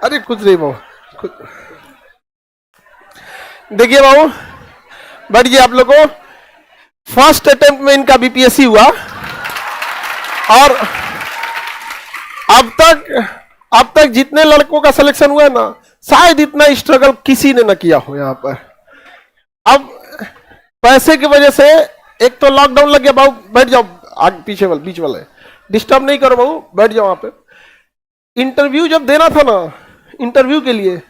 अरे कुछ नहीं बाबू, देखिए बाबू, बैठिए आप लोग को। फर्स्ट अटेम्प्ट में इनका बीपीएससी हुआ और अब तक जितने लड़कों का सिलेक्शन हुआ है ना, शायद इतना स्ट्रगल किसी ने ना किया हो यहाँ पर। अब पैसे की वजह से एक तो लॉकडाउन लग गया। बाबू बैठ जाओ, आगे पीछे वाले बीच वाले डिस्टर्ब नहीं करो बाबू, बैठ जाओ वहां पे। इंटरव्यू जब देना था ना, इंटरव्यू के लिए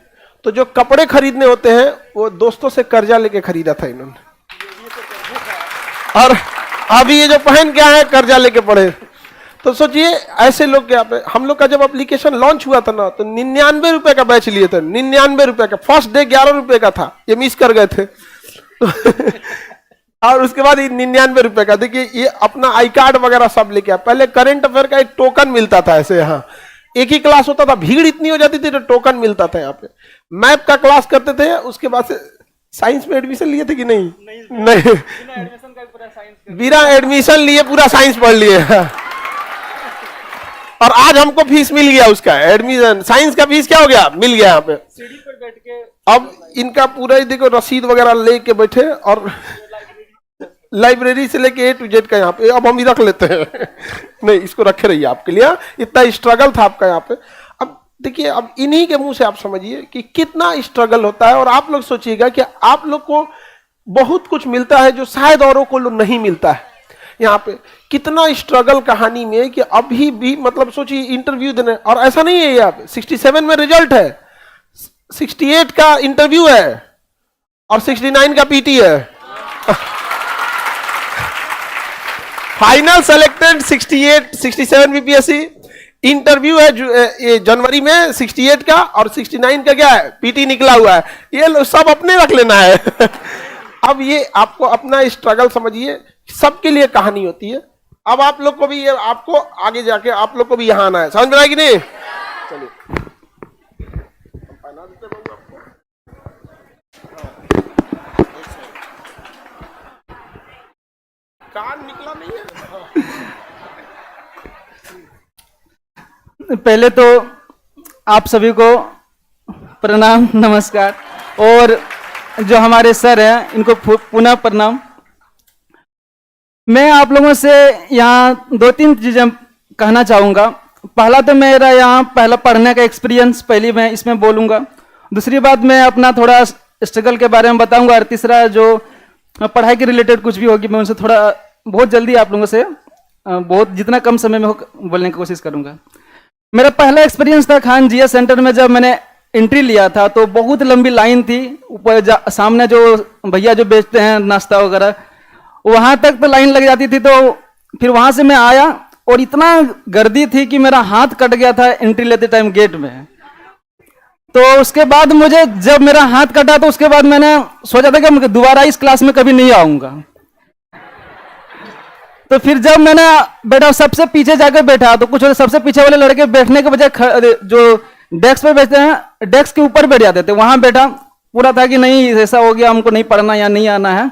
तो जो कपड़े खरीदने होते हैं वो दोस्तों से कर्जा लेके खरीदा था इन्होंने, और अभी ये जो पहन के आए हैं कर्जा लेके पड़े। तो सोचिए ऐसे लोग क्या पे। हम लोग का जब एप्लीकेशन लॉन्च हुआ था ना, तो 99 रुपए का बैच लिए थे, 99 रुपए का। फर्स्ट डे 11 रुपए का था, ये मिस कर गए थे। और उसके बाद 99 रुपए का। देखिए ये अपना आई कार्ड वगैरह सब लेके आया। पहले करंट अफेयर का एक टोकन मिलता था ऐसे, यहाँ एक ही क्लास होता था, भीड़ इतनी हो जाती थी तो टोकन मिलता था। यहाँ पे मैप का क्लास करते थे। उसके बाद से साइंस में एडमिशन लिए थे कि नहीं? नहीं, बिना एडमिशन लिए पूरा साइंस पढ़ लिए। और आज हमको फीस मिल गया उसका, एडमिशन साइंस का फीस क्या हो गया, मिल गया यहाँ पे सीढ़ी पर बैठ के। अब इनका पूरा ही देखो रसीद वगैरह लेके बैठे, और लाइब्रेरी से लेके A to Z का यहाँ पे। अब हम ही रख लेते हैं। नहीं, इसको रखे रहिए आपके लिए। इतना स्ट्रगल था आपका यहाँ पे। अब देखिए, अब इन्हीं के मुंह से आप समझिए कि कितना स्ट्रगल होता है। और आप लोग सोचिएगा कि आप लोग को बहुत कुछ मिलता है जो शायद औरों को नहीं मिलता है। यहाँ पे कितना स्ट्रगल कहानी में कि अभी भी मतलब सोचिए इंटरव्यू देने, और ऐसा नहीं है यहाँ पे 67 में रिजल्ट है, 68 का इंटरव्यू है और 69 का पीटी है। फाइनल सेलेक्टेड 68 67 बीपीएससी, इंटरव्यू है ये जनवरी में 68 का, और 69 का क्या है, पीटी निकला हुआ है। ये सब अपने रख लेना है। अब ये आपको अपना स्ट्रगल समझिए, सबके लिए कहानी होती है। अब आप लोग को भी ये, आपको आगे जाके आप लोग को भी यहां आना है, समझ में आया कि नहीं? चलिए कान निकला नहीं है। पहले तो आप सभी को प्रणाम, नमस्कार। और जो हमारे सर हैं इनको पुनः प्रणाम। मैं आप लोगों से यहाँ 2-3 चीज़ें कहना चाहूँगा। पहला तो मेरा यहाँ पहला पढ़ने का एक्सपीरियंस पहली मैं इसमें बोलूँगा। दूसरी बात मैं अपना थोड़ा स्ट्रगल के बारे में बताऊँगा। और तीसरा जो पढ़ाई के रिलेटेड कुछ भी होगी मैं उनसे थोड़ा बहुत जल्दी आप लोगों से बहुत जितना कम समय में हो बोलने की कोशिश करूँगा। मेरा पहला एक्सपीरियंस था खान जीएस सेंटर में। जब मैंने एंट्री लिया था तो बहुत लंबी लाइन थी। ऊपर सामने जो भैया जो बेचते हैं नाश्ता वगैरह, वहां तक तो लाइन लग जाती थी। तो फिर वहां से मैं आया और इतना गर्दी थी कि मेरा हाथ कट गया था एंट्री लेते टाइम गेट में। तो उसके बाद मुझे जब मेरा हाथ कटा तो उसके बाद मैंने सोचा था कि दोबारा इस क्लास में कभी नहीं आऊंगा। तो फिर जब मैंने बैठा सबसे पीछे जाकर बैठा तो कुछ सबसे पीछे वाले लड़के बैठने के बजाय जो डेस्क पे बैठते हैं डेस्क के ऊपर बैठ जाते थे, वहां बैठा। पूरा था कि नहीं ऐसा हो गया, हमको नहीं पढ़ना या नहीं आना है।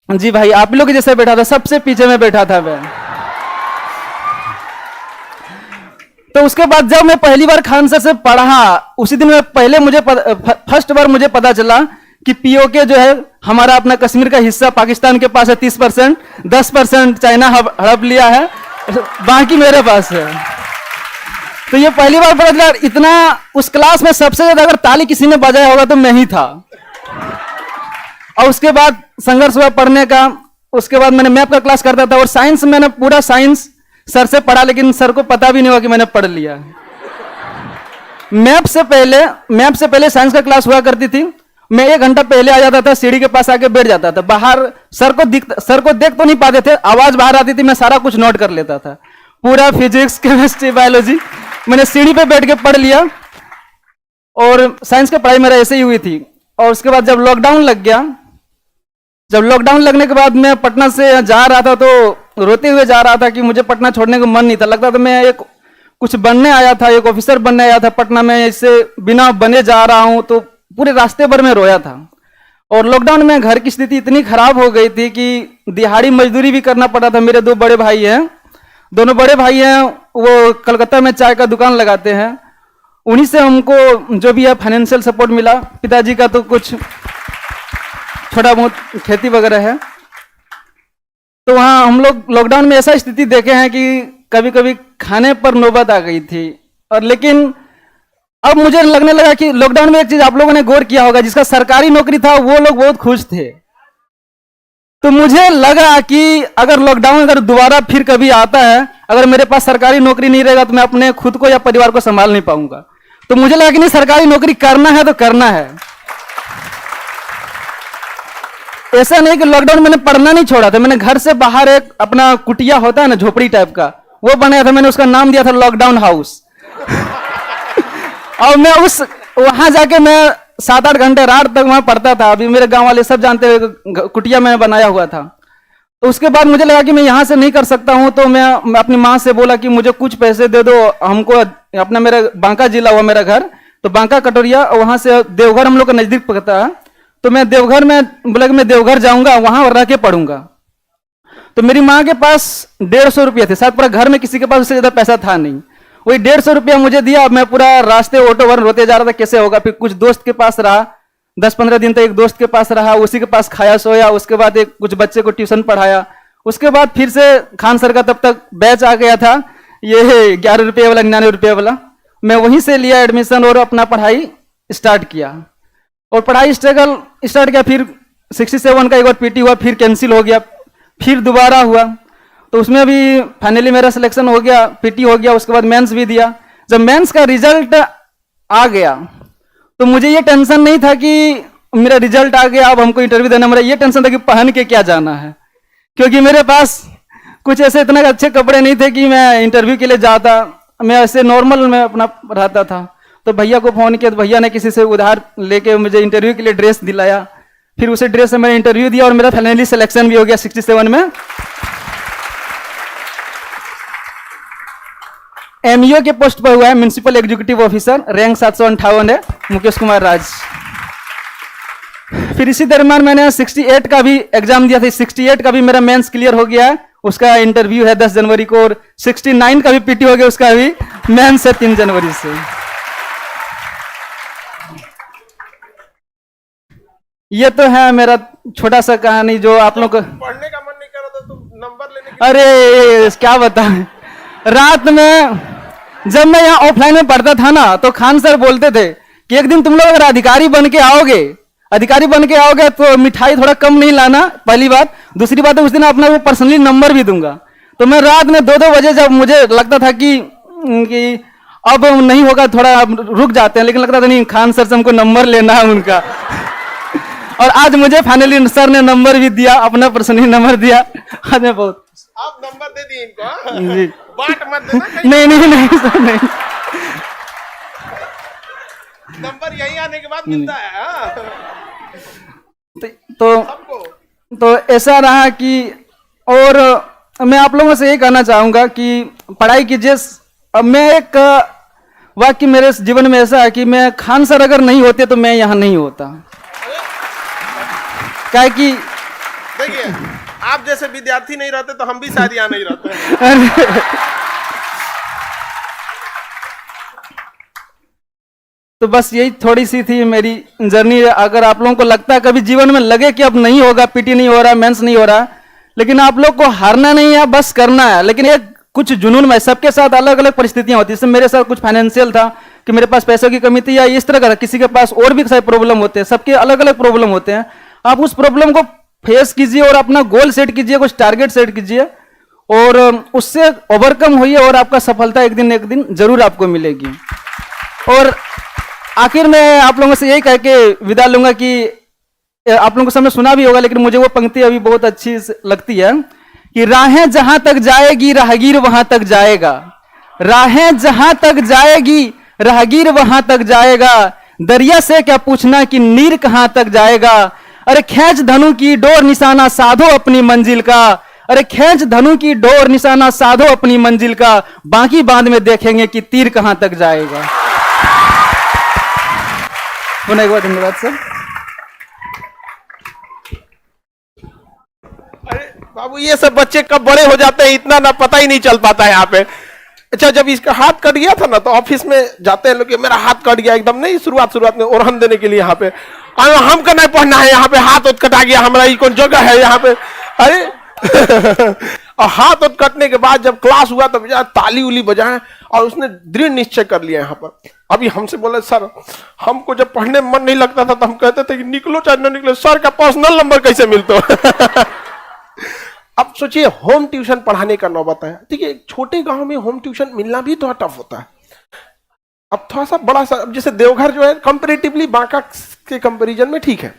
जी भाई, आप लोग जैसे बैठा था, सबसे पीछे में बैठा था मैं। तो उसके बाद जब मैं पहली बार खान सर से पढ़ा, उसी दिन में पहले मुझे फर्स्ट बार मुझे पता चला कि पीओके जो है हमारा अपना कश्मीर का हिस्सा पाकिस्तान के पास है 30%, 10% चाइना हड़प लिया है, बाकी मेरे पास है। तो ये पहली बार पता चला। इतना उस क्लास में सबसे ज्यादा अगर ताली किसी ने बजाया होगा तो मैं ही था। और उसके बाद संघर्ष हुआ पढ़ने का। उसके बाद मैंने मैप का क्लास करता था और साइंस मैंने पूरा साइंस सर से पढ़ा, लेकिन सर को पता भी नहीं हुआ कि मैंने पढ़ लिया। मैप से पहले साइंस का क्लास हुआ करती थी। मैं 1 घंटा पहले आ जाता था, सीढ़ी के पास आके बैठ जाता था। बाहर सर को देख तो नहीं पाते थे, आवाज बाहर आती थी, मैं सारा कुछ नोट कर लेता था। पूरा फिजिक्स, केमिस्ट्री, बायोलॉजी मैंने सीढ़ी पे बैठ के पढ़ लिया। और साइंस की पढ़ाई मेरा ऐसे ही हुई थी। और उसके बाद जब लॉकडाउन लग गया, जब लॉकडाउन लगने के बाद मैं पटना से जा रहा था तो रोते हुए जा रहा था कि मुझे पटना छोड़ने को मन नहीं था। लगता था मैं एक कुछ बनने आया था, एक ऑफिसर बनने आया था पटना में, इससे बिना बने जा रहा हूं। तो पूरे रास्ते भर में रोया था। और लॉकडाउन में घर की स्थिति इतनी खराब हो गई थी कि दिहाड़ी मजदूरी भी करना पड़ा था। मेरे 2 बड़े भाई हैं, दोनों बड़े भाई हैं, वो कलकत्ता में चाय का दुकान लगाते हैं। उन्हीं से हमको जो भी है फाइनेंशियल सपोर्ट मिला। पिताजी का तो कुछ छोटा बहुत खेती वगैरह है। तो वहाँ हम लोग लॉकडाउन में ऐसा स्थिति देखे हैं कि कभी कभी खाने पर नौबत आ गई थी। और लेकिन अब मुझे लगने लगा कि लॉकडाउन में एक चीज आप लोगों ने गौर किया होगा, जिसका सरकारी नौकरी था वो लोग बहुत खुश थे। तो मुझे लगा कि अगर लॉकडाउन अगर दोबारा फिर कभी आता है, अगर मेरे पास सरकारी नौकरी नहीं रहेगा तो मैं अपने खुद को या परिवार को संभाल नहीं पाऊंगा। तो मुझे लगा कि नहीं, सरकारी नौकरी करना है तो करना है। ऐसा नहीं कि लॉकडाउन मैंने पढ़ना नहीं छोड़ा था, मैंने घर से बाहर एक अपना कुटिया होता है ना, झोपड़ी टाइप का, वो बनाया था। मैंने उसका नाम दिया था लॉकडाउन हाउस। और मैं उस वहां जाके मैं 7-8 घंटे रात तक वहां पढ़ता था। अभी मेरे गांव वाले सब जानते हुए कुटिया मैंने बनाया हुआ था। तो उसके बाद मुझे लगा कि मैं यहाँ से नहीं कर सकता हूँ। तो मैं अपनी माँ से बोला कि मुझे कुछ पैसे दे दो हमको। अपना मेरा बांका जिला हुआ मेरा घर, तो बांका कटोरिया, वहां से देवघर हम लोग का नजदीक पड़ता है। तो मैं देवघर में बोला कि मैं देवघर जाऊंगा, वहां रह के पढ़ूंगा। तो मेरी माँ के पास 150 रुपया थे, शायद पूरा घर में किसी के पास उससे ज्यादा पैसा था नहीं। वही 150 रुपया मुझे दिया। मैं पूरा रास्ते ऑटो भर रोते जा रहा था, कैसे होगा। फिर कुछ दोस्त के पास रहा, 10-15 दिन तक एक दोस्त के पास रहा, उसी के पास खाया सोया। उसके बाद एक कुछ बच्चे को ट्यूशन पढ़ाया। उसके बाद फिर से खान सर का तब तक बैच आ गया था, ये 11 रुपये वाला, 99 रुपये वाला। मैं वहीं से लिया एडमिशन और अपना पढ़ाई स्टार्ट किया। और पढ़ाई स्ट्रगल स्टार्ट किया। फिर 67 का एक बार पीटी हुआ, फिर कैंसिल हो गया, फिर दोबारा हुआ। तो उसमें भी फाइनली मेरा सिलेक्शन हो गया, पीटी हो गया। उसके बाद मेंस भी दिया। जब मेंस का रिजल्ट आ गया तो मुझे ये टेंशन नहीं था कि मेरा रिजल्ट आ गया अब हमको इंटरव्यू देना। मेरा ये टेंशन था कि पहन के क्या जाना है, क्योंकि मेरे पास कुछ ऐसे इतने अच्छे कपड़े नहीं थे कि मैं इंटरव्यू के लिए जाता। मैं ऐसे नॉर्मल में अपना रहता था। तो भैया को फोन किया, तो भैया ने किसी से उधार लेके मुझे इंटरव्यू के लिए ड्रेस दिलाया। फिर उसे ड्रेस से मैंने इंटरव्यू दिया और मेरा फाइनली सिलेक्शन भी हो गया 67 में। एमईओ के पोस्ट पर हुआ है, म्युनिसिपल एग्जीक्यूटिव ऑफिसर, रैंक 758 है, मुकेश कुमार राज। फिर इसी दरम्यान मैंने 68 का भी एग्जाम दिया था। 68 का भी मेरा मेंस क्लियर हो गया है, उसका इंटरव्यू है 10 जनवरी को। और 69 का भी पीटी हो गया, उसका भी मेंस है 3 जनवरी से। ये तो है मेरा छोटा सा कहानी जो आप लोग को। पढ़ने का मन नहीं कर रहा था तो नंबर लेने अरे क्या बताएं, रात में जब मैं यहाँ ऑफलाइन में पढ़ता था ना, तो खान सर बोलते थे कि एक दिन तुम लोग अगर अधिकारी बन के आओगे तो मिठाई थोड़ा कम नहीं लाना, पहली बात। दूसरी बात है उस दिन अपना वो पर्सनली नंबर भी दूंगा। तो मैं रात में 2-2 बजे जब मुझे लगता था कि अब नहीं होगा, थोड़ा रुक जाते हैं, लेकिन लगता था नहीं, खान सर से हमको नंबर लेना है उनका। और आज मुझे फाइनली सर ने नंबर भी दिया, अपना पर्सनली नंबर दिया। आज मैं बहुत आप नंबर दे दिए इनको, हाँ? जी। बांट मत देना कहीं। नहीं सर, नहीं। नंबर यही आने के बाद मिलता है, हाँ? तो ऐसा रहा कि, और मैं आप लोगों से ये कहना चाहूंगा कि पढ़ाई कीजिए। अब मैं एक वाक्य मेरे जीवन में ऐसा है कि मैं खान सर अगर नहीं होते तो मैं यहाँ नहीं होता। क्या कि देखिए, आप जैसे विद्यार्थी नहीं रहते तो हम भी शायद यहाँ नहीं रहते। तो बस यही थोड़ी सी थी मेरी जर्नी। अगर आप लोगों को लगता है कभी जीवन में लगे कि अब नहीं होगा, पीटी नहीं हो रहा, मेंस नहीं हो रहा, लेकिन आप लोग को हारना नहीं है, बस करना है। लेकिन एक कुछ जुनून में, सबके साथ अलग अलग परिस्थितियां होती है। जैसे मेरे साथ कुछ फाइनेंशियल था कि मेरे पास पैसों की कमी थी, या इस तरह का था। किसी के पास और भी सारे प्रॉब्लम होते हैं, सबके अलग अलग प्रॉब्लम होते हैं। आप उस प्रॉब्लम को फेस कीजिए और अपना गोल सेट कीजिए, कुछ टारगेट सेट कीजिए और उससे ओवरकम होइए, और आपका सफलता एक दिन जरूर आपको मिलेगी। और आखिर में आप लोगों से यही कह के विदा लूंगा कि आप लोगों को सबने सुना भी होगा, लेकिन मुझे वो पंक्ति अभी बहुत अच्छी लगती है कि राहें जहां तक जाएगी राहगीर वहां तक जाएगा। राहें जहां तक जाएगी राहगीर वहां तक जाएगा। दरिया से क्या पूछना कि नीर कहां तक जाएगा। अरे खींच धनु की डोर निशाना साधो अपनी मंजिल का। अरे खींच धनु की डोर निशाना साधो अपनी मंजिल का। बाकी बाद में देखेंगे कि तीर कहां तक जाएगा। पुनः एक बार धन्यवाद सर। अरे बाबू, ये सब बच्चे कब बड़े हो जाते हैं इतना ना पता ही नहीं चल पाता है यहाँ पे। अच्छा, जब इसका हाथ कट गया था ना, तो ऑफिस में जाते हैं लोग कि मेरा हाथ कट गया एकदम, नहीं शुरुआत में ओरहन देने के लिए यहाँ पे हमको नहीं पढ़ना है, यहाँ पे हाथ उत कटा गया हमारा, ये कौन जगह है यहाँ पे, अरे और हाथ उत कटने के बाद जब क्लास हुआ तब ताली उली बजाए और उसने दृढ़ निश्चय कर लिया यहाँ पर। अभी हमसे बोले सर हमको जब पढ़ने में मन नहीं लगता था तो हम कहते थे कि निकलो चाहे न निकलो, सर का पर्सनल नंबर कैसे मिलता। अब सोचिए होम ट्यूशन पढ़ाने का नौबत है। ठीक है, छोटे गांव में होम ट्यूशन मिलना भी थोड़ा टफ होता है। अब थोड़ा सा बड़ा सा, जैसे देवघर जो है कंपैरेटिवली बांका के कंपैरिजन में ठीक है,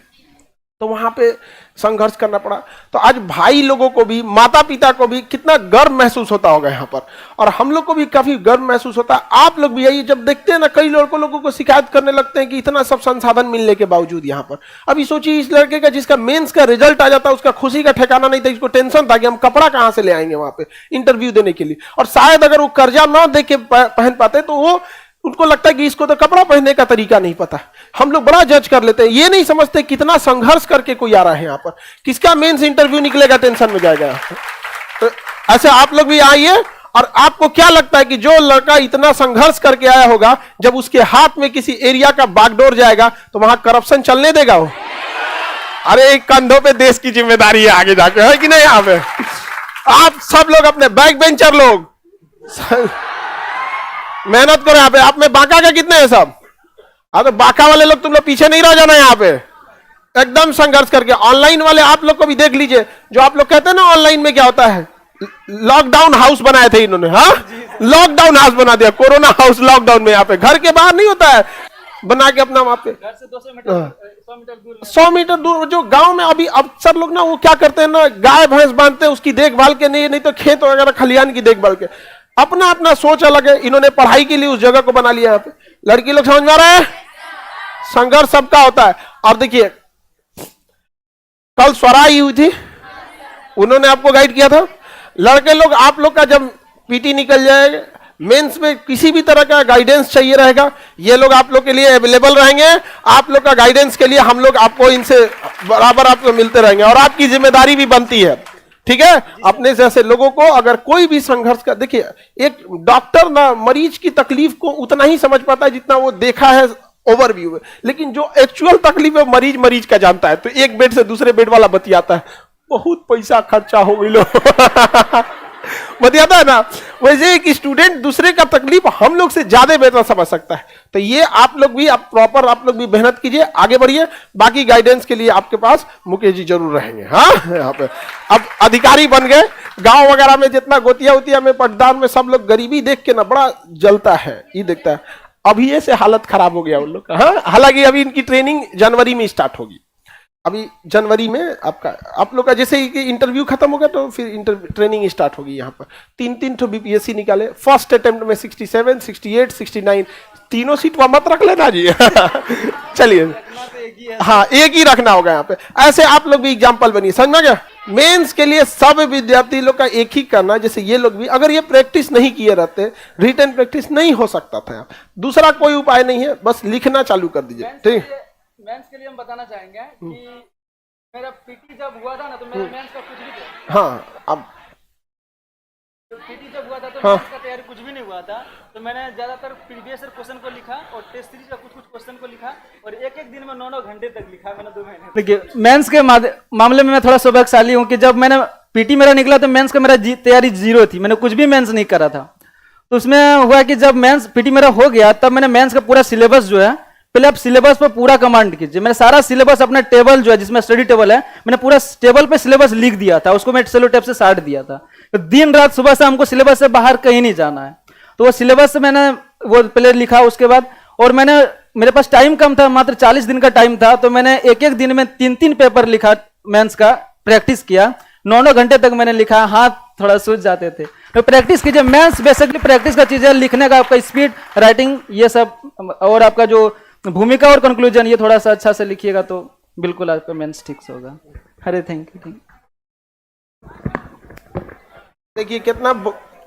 तो वहां पे संघर्ष करना पड़ा। तो आज भाई लोगों को भी, माता पिता को भी कितना गर्व महसूस होता होगा यहाँ पर, और हम लोग को भी काफी गर्व महसूस होता है। आप लोग भी यही जब देखते हैं ना, कई लोगों को शिकायत करने लगते हैं कि इतना सब संसाधन मिलने के बावजूद यहाँ पर। अभी सोचिए इस लड़के का जिसका मेंस का रिजल्ट आ जाता, उसका खुशी का ठिकाना नहीं था, इसको टेंशन था कि हम कपड़ा कहां से ले आएंगे वहां पे इंटरव्यू देने के लिए, और शायद अगर वो कर्जा ना दे के पहन पाते तो वो उनको लगता है कि इसको तो कपड़ा पहनने का तरीका नहीं पता। हम लोग बड़ा जज कर लेते हैं, ये नहीं समझते कितना संघर्ष करके कोई आ रहा है यहाँ पर, किसका मेंस इंटरव्यू निकलेगा टेंशन में जाएगा। तो ऐसे आप लोग भी आइए, और आपको क्या लगता है कि जो लड़का इतना संघर्ष करके आया होगा, जब उसके हाथ में किसी एरिया का बागडोर जाएगा तो वहां करप्शन चलने देगा वो? अरे कंधों पे देश की जिम्मेदारी है आगे जाके, है कि नहीं? यहाँ पे आप सब लोग अपने बैक बेंचर लोग मेहनत करो यहाँ पे। आप में बांका के कितने हैं सब? तो बांका वाले लोग तुम लोग पीछे नहीं रह जाना यहाँ पे, एकदम संघर्ष करके। ऑनलाइन वाले आप लोग को भी देख लीजिए, जो आप लोग कहते हैं ना ऑनलाइन में क्या होता है, लॉकडाउन हाउस बनाए थे इन्होंने। हाँ, लॉकडाउन हाउस बना दिया, कोरोना हाउस लॉकडाउन में। यहाँ पे घर के बाहर नहीं होता है, बना के अपना वहां पे घर से 100 मीटर दूर जो गांव में। अभी अक्सर लोग ना वो क्या करते हैं ना, गाय भैंस बांधते हैं उसकी देखभाल के नहीं तो खेत वगैरह खलिहान की देखभाल के। अपना अपना सोच अलग है, इन्होंने पढ़ाई के लिए उस जगह को बना लिया। यहाँ पे लड़की लोग समझ में आ रहा है, संघर्ष सबका होता है। और देखिए कल स्वराई हुई थी, उन्होंने आपको गाइड किया था। लड़के लोग आप लोग का जब पीटी निकल जाएगा, मेंस में किसी भी तरह का गाइडेंस चाहिए रहेगा, ये लोग आप लोग के लिए अवेलेबल रहेंगे। आप लोग का गाइडेंस के लिए हम लोग आपको इनसे बराबर आपको मिलते रहेंगे, और आपकी जिम्मेदारी भी बनती है। ठीक है, अपने जैसे लोगों को अगर कोई भी संघर्ष का, देखिए एक डॉक्टर ना मरीज की तकलीफ को उतना ही समझ पाता है जितना वो देखा है ओवरव्यू में, लेकिन जो एक्चुअल तकलीफ है मरीज का जानता है। तो एक बेड से दूसरे बेड वाला बतियाता है, बहुत पैसा खर्चा हो गई लो बतियाता है ना। वैसे एक स्टूडेंट दूसरे का तकलीफ हम लोग से ज्यादा बेहतर समझ सकता है। तो ये आप लोग भी आप लोग भी मेहनत कीजिए, आगे बढ़िए। बाकी गाइडेंस के लिए आपके पास मुकेश जी जरूर रहेंगे। हाँ, यहाँ पे अब अधिकारी बन गए। गांव वगैरह में जितना गोतिया उतिया में पटदान में सब लोग गरीबी देख के ना बड़ा जलता है, ये देखता है। अभी ये से हालत खराब हो गया उन लोग का। हाँ, हालांकि अभी इनकी ट्रेनिंग जनवरी में स्टार्ट होगी। अभी जनवरी में आप लोग का जैसे ही इंटरव्यू खत्म होगा तो फिर ट्रेनिंग स्टार्ट होगी। यहाँ पर 3 ठो बीपीएससी निकाले। फर्स्ट अटेम्प्ट में 67, 68, 69 तीनों सीट वहां मत रख लेना जी चलिए, हाँ एक ही रखना होगा यहाँ पे। ऐसे आप लोग भी एग्जाम्पल बनिए, समझ में गया? मेंस के लिए सब विद्यार्थी लोग का एक ही करना, जैसे ये लोग भी अगर ये प्रैक्टिस नहीं किए रहते, रिटन प्रैक्टिस नहीं हो सकता था। दूसरा कोई उपाय नहीं है, बस लिखना चालू कर दीजिए। ठीक, मेंस के लिए हम बताना चाहेंगे कि मेरा पीटी जब हुआ था ना तो मेरा मेंस का कुछ भी था। हाँ, अब पीटी जब हुआ था तो हाँ, मेंस का तैयारी कुछ भी नहीं हुआ था। तो मैंने ज्यादातर प्रीवियस क्वेश्चन को लिखा और टेस्ट सीरीज का कुछ क्वेश्चन को लिखा, और एक दिन में 9 घंटे तक लिखा मैंने 2 महीने। देखिए मेंस के मामले में मैं थोड़ा सौभाग्यशाली हूँ कि जब मैंने पीटी मेरा निकला तो मेंस का मेरा तैयारी 0 थी, मैंने कुछ भी मेंस नहीं करा था। तो उसमें हुआ कि जब मेंस पीटी मेरा हो गया तब मैंने मेंस का पूरा सिलेबस जो है, पहले आप सिलेबस पर पूरा कमांड कीजिए। मैंने सारा सिलेबस अपना टेबल जो है जिसमें स्टडी टेबल है, मैंने पूरा टेबल पे सिलेबस लिख दिया था, उसको मैं सेलो टेप से साट दिया था। तो दिन रात सुबह से हमको सिलेबस से बाहर कहीं नहीं जाना है, तो वो सिलेबस से मैंने वो पहले लिखा। उसके बाद और मेरे पास टाइम कम था, मात्र 40 दिन का टाइम था, तो मैंने एक दिन में 3 पेपर लिखा, मेंस का प्रैक्टिस किया। 9 घंटे तक मैंने लिखा, हाथ थोड़ा सूझ जाते थे। तो प्रैक्टिस कीजिए, मेंस बेसिकली प्रैक्टिस का चीज है, लिखने का आपका स्पीड, राइटिंग ये सब, और आपका जो भूमिका और कंक्लूजन ये थोड़ा सा अच्छा से लिखिएगा तो बिल्कुल आपका मेंस ठीक से होगा। अरे थैंक यू। देखिए कितना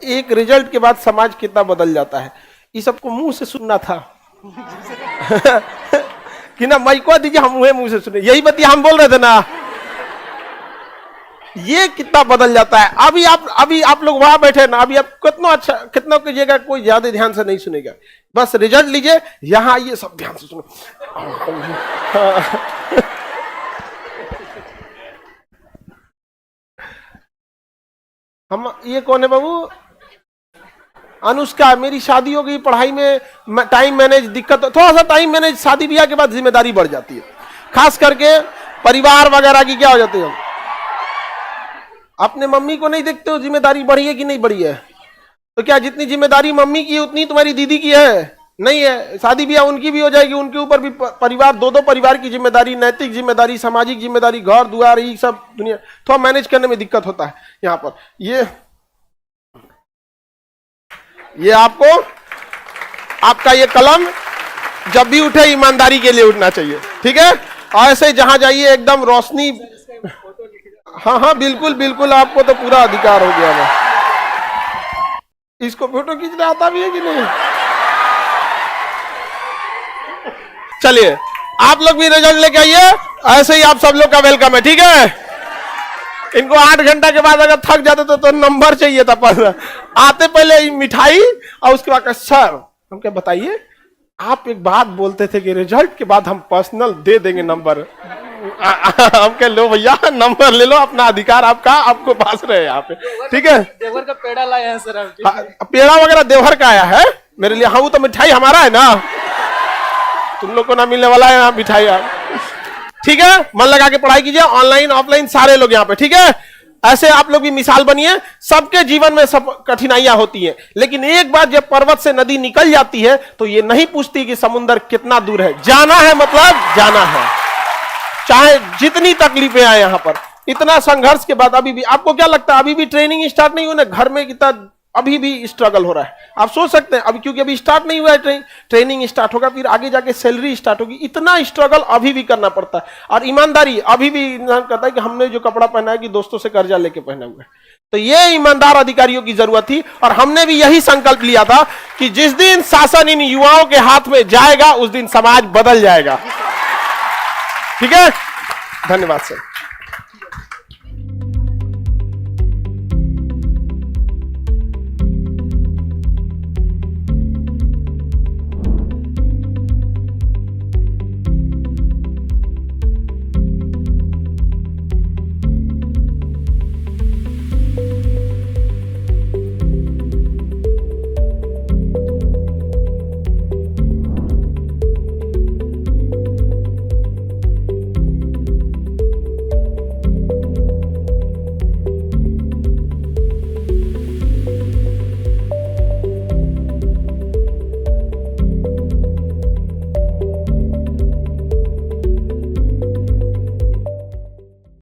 एक रिजल्ट के बाद समाज कितना बदल जाता है। ये सबको मुंह से सुनना था कि ना माइको दीजिए, हम मुंह से सुने, यही बतिया हम बोल रहे थे ना। ये कितना बदल जाता है। अभी आप लोग वहां बैठे ना, अभी आप कितना अच्छा कितना कीजिएगा, कोई ज्यादा ध्यान से नहीं सुनेगा, बस रिजल्ट लीजिए, यहां आइए सब ध्यान से सुनो। हम ये कौन है बाबू? अनुष्का। मेरी शादी हो गई, पढ़ाई में टाइम मैनेज दिक्कत, थोड़ा सा टाइम मैनेज, शादी ब्याह के बाद जिम्मेदारी बढ़ जाती है, खास करके परिवार वगैरह की क्या हो जाती है। अपने मम्मी को नहीं देखते हो जिम्मेदारी बढ़ी है कि नहीं बढ़ी है? तो क्या जितनी जिम्मेदारी मम्मी की है उतनी तुम्हारी दीदी की है? नहीं है। शादी ब्याह उनकी भी हो जाएगी, उनके ऊपर भी परिवार, दो परिवार की जिम्मेदारी, नैतिक जिम्मेदारी, सामाजिक जिम्मेदारी, घर द्वार, ये सब दुनिया थोड़ा मैनेज करने में दिक्कत होता है। यहाँ पर ये आपको आपका ये कलम जब भी उठे ईमानदारी के लिए उठना चाहिए, ठीक है? और ऐसे जहां जाइए एकदम रोशनी। हाँ हाँ बिल्कुल बिल्कुल, आपको तो पूरा अधिकार हो गया है। इसको फोटो खींचना आता भी है कि नहीं? चलिए आप लोग भी रिजल्ट लेके आइए, ऐसे ही आप सब लोग का वेलकम है, ठीक है? इनको 8 घंटा के बाद अगर थक जाते तो नंबर चाहिए था, पर आते पहले मिठाई और उसके बाद सर हम क्या बताइए, आप एक बात बोलते थे कि रिजल्ट के बाद हम पर्सनल दे देंगे नंबर। हम कह लो भैया नंबर ले लो, अपना अधिकार आपका, आपको पास रहे यहाँ पे, ठीक है? देवघर का पेड़ा लाए हैं सर। पेड़ा वगैरह देवघर का आया है मेरे लिए। हाँ वो तो मिठाई हमारा है ना, तुम लोग को ना मिलने वाला है यहाँ मिठाई, ठीक है? मन लगा के पढ़ाई कीजिए, ऑनलाइन ऑफलाइन सारे लोग यहाँ पे, ठीक है? ऐसे आप लोग भी मिसाल बनिए। सबके जीवन में सब कठिनाइयां होती हैं, लेकिन एक बार जब पर्वत से नदी निकल जाती है तो ये नहीं पूछती कि समुद्र कितना दूर है, जाना है मतलब जाना है, चाहे जितनी तकलीफें आए। यहां पर इतना संघर्ष के बाद अभी भी आपको क्या लगता है अभी भी ट्रेनिंग स्टार्ट नहीं हुई ना? घर में कितना अभी भी स्ट्रगल हो रहा है। आप सोच सकते हैं अभी, क्योंकि अभी स्टार्ट नहीं हुआ है, ट्रेनिंग स्टार्ट होगा, फिर आगे जाके सैलरी स्टार्ट होगी। इतना स्ट्रगल अभी भी करना पड़ता है। और ईमानदारी अभी भी इंसान कहता है कि हमने जो कपड़ा पहना है कि दोस्तों से कर्जा लेके पहना हुआ है। तो ये ईमानदार अधिकारियों की जरूरत थी, और हमने भी यही संकल्प लिया था कि जिस दिन शासन इन युवाओं के हाथ में जाएगा उस दिन समाज बदल जाएगा, ठीक है? धन्यवाद सर।